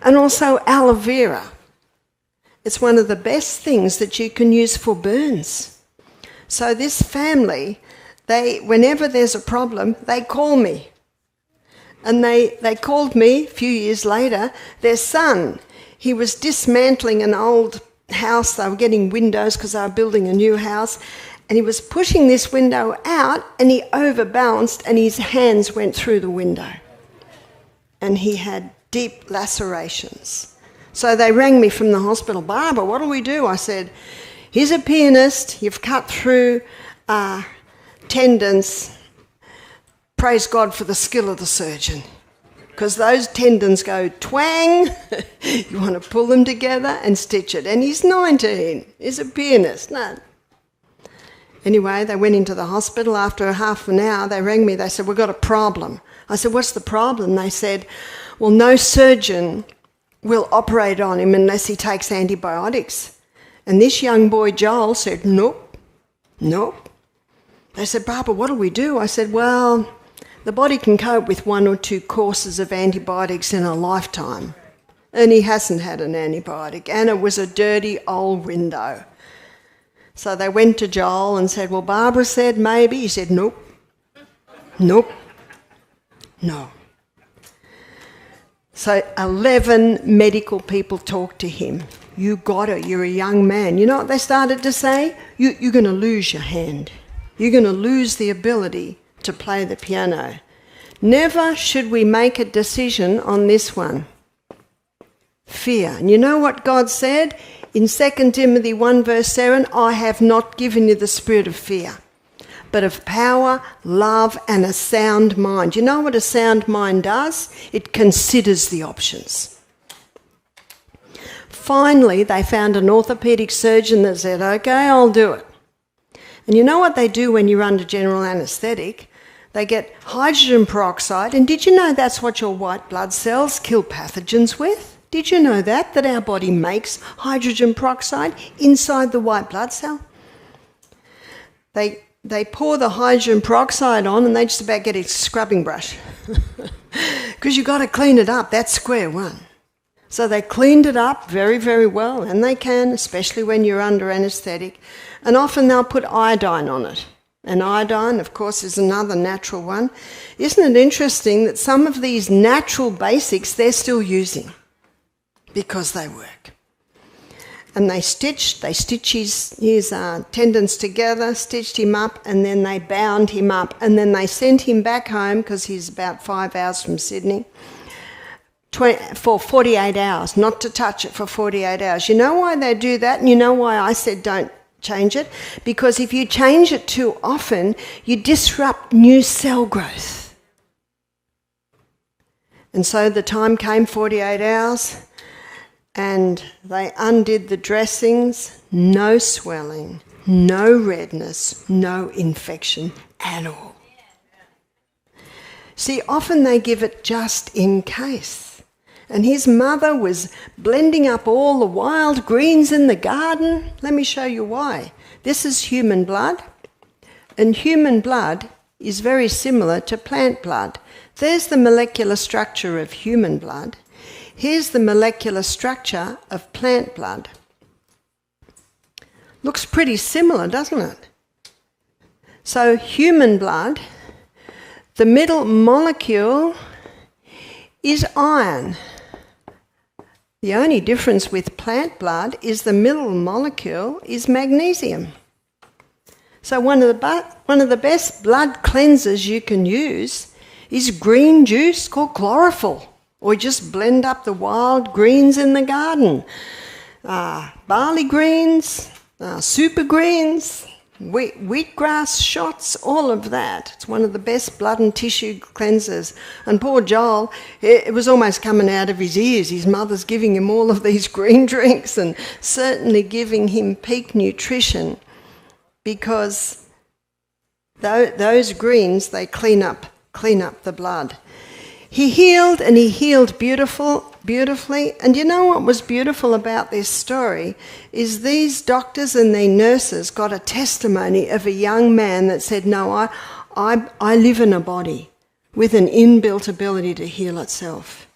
And also aloe vera. It's one of the best things that you can use for burns. So this family, whenever there's a problem, they call me. And they called me a few years later. Their son, he was dismantling an old house. They were getting windows because they were building a new house. And he was pushing this window out and he overbalanced and his hands went through the window. And he had deep lacerations. So they rang me from the hospital. Barbara, what do we do? I said, he's a pianist. You've cut through tendons. Praise God for the skill of the surgeon. Because those tendons go twang. You want to pull them together and stitch it. And he's 19. He's a pianist. No. Anyway, they went into the hospital. After half an hour, they rang me. They said, we've got a problem. I said, what's the problem? They said, well, no surgeon will operate on him unless he takes antibiotics. And this young boy, Joel, said, nope. They said, Barbara, what do we do? I said, well, the body can cope with 1 or 2 courses of antibiotics in a lifetime. And he hasn't had an antibiotic. And it was a dirty old window. So they went to Joel and said, well, Barbara said maybe. He said, nope. No. So 11 medical people talked to him. You got it. You're a young man. You know what they started to say? You're going to lose your hand. You're going to lose the ability to play the piano. Never should we make a decision on this one. Fear. And you know what God said? In 2 Timothy 1 verse 7, I have not given you the spirit of fear, but of power, love, and a sound mind. You know what a sound mind does? It considers the options. Finally, they found an orthopaedic surgeon that said, okay, I'll do it. And you know what they do when you're under general anaesthetic? They get hydrogen peroxide, and did you know that's what your white blood cells kill pathogens with? Did you know that our body makes hydrogen peroxide inside the white blood cell? They pour the hydrogen peroxide on and they just about get a scrubbing brush. Because you've got to clean it up, that's square one. So they cleaned it up very, very well, and they can, especially when you're under anaesthetic. And often they'll put iodine on it. And iodine, of course, is another natural one. Isn't it interesting that some of these natural basics they're still using because they work? And they stitch his tendons together, stitched him up, and then they bound him up. And then they sent him back home, because he's about 5 hours from Sydney, for 48 hours, not to touch it for 48 hours. You know why they do that? And you know why I said don't change it? Because if you change it too often, you disrupt new cell growth. And so the time came, 48 hours, and they undid the dressings. No swelling, no redness, no infection at all. See, often they give it just in case. And his mother was blending up all the wild greens in the garden. Let me show you why. This is human blood, and human blood is very similar to plant blood. There's the molecular structure of human blood. Here's the molecular structure of plant blood. Looks pretty similar, doesn't it? So human blood, the middle molecule is iron. The only difference with plant blood is the middle molecule is magnesium. So one of the best blood cleansers you can use is green juice called chlorophyll, or just blend up the wild greens in the garden. Barley greens, super greens, wheatgrass shots, all of that. It's one of the best blood and tissue cleansers. And poor Joel, it was almost coming out of his ears. His mother's giving him all of these green drinks and certainly giving him peak nutrition, because those greens, they clean up the blood. He healed, and he healed beautifully. And you know what was beautiful about this story is these doctors and their nurses got a testimony of a young man that said, no, I live in a body with an inbuilt ability to heal itself.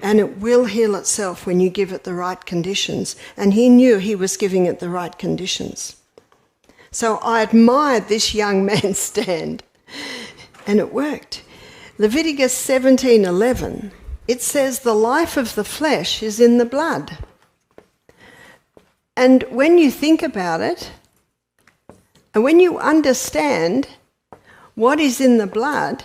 And it will heal itself when you give it the right conditions. And he knew he was giving it the right conditions. So I admired this young man's stand. And it worked. Leviticus 17:11, it says the life of the flesh is in the blood. And when you think about it, and when you understand what is in the blood,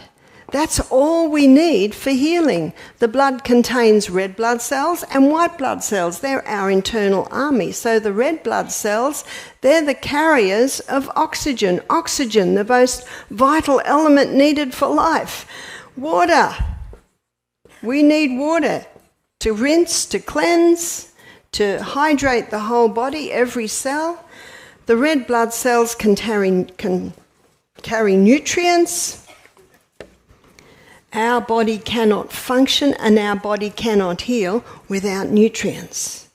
that's all we need for healing. The blood contains red blood cells and white blood cells. They're our internal army. So the red blood cells, they're the carriers of oxygen. Oxygen, the most vital element needed for life. Water. We need water to rinse, to cleanse, to hydrate the whole body, every cell. The red blood cells can carry nutrients. Our body cannot function and our body cannot heal without nutrients.